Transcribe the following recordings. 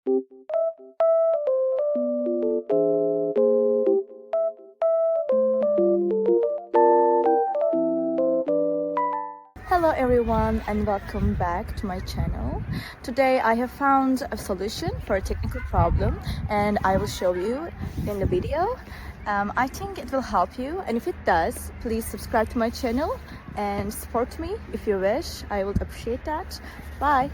Hello everyone and welcome back to my channel. Today I have found a solution for a technical problem and I will show you in the video. I think it will help you, and if it does, please subscribe to my channel and support me if you wish. I would appreciate that. Bye!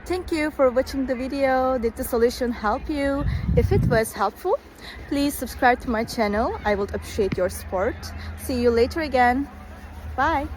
Thank you for watching the video. Did the solution help you? If it was helpful, please subscribe to my channel. I would appreciate your support. See you later again. Bye!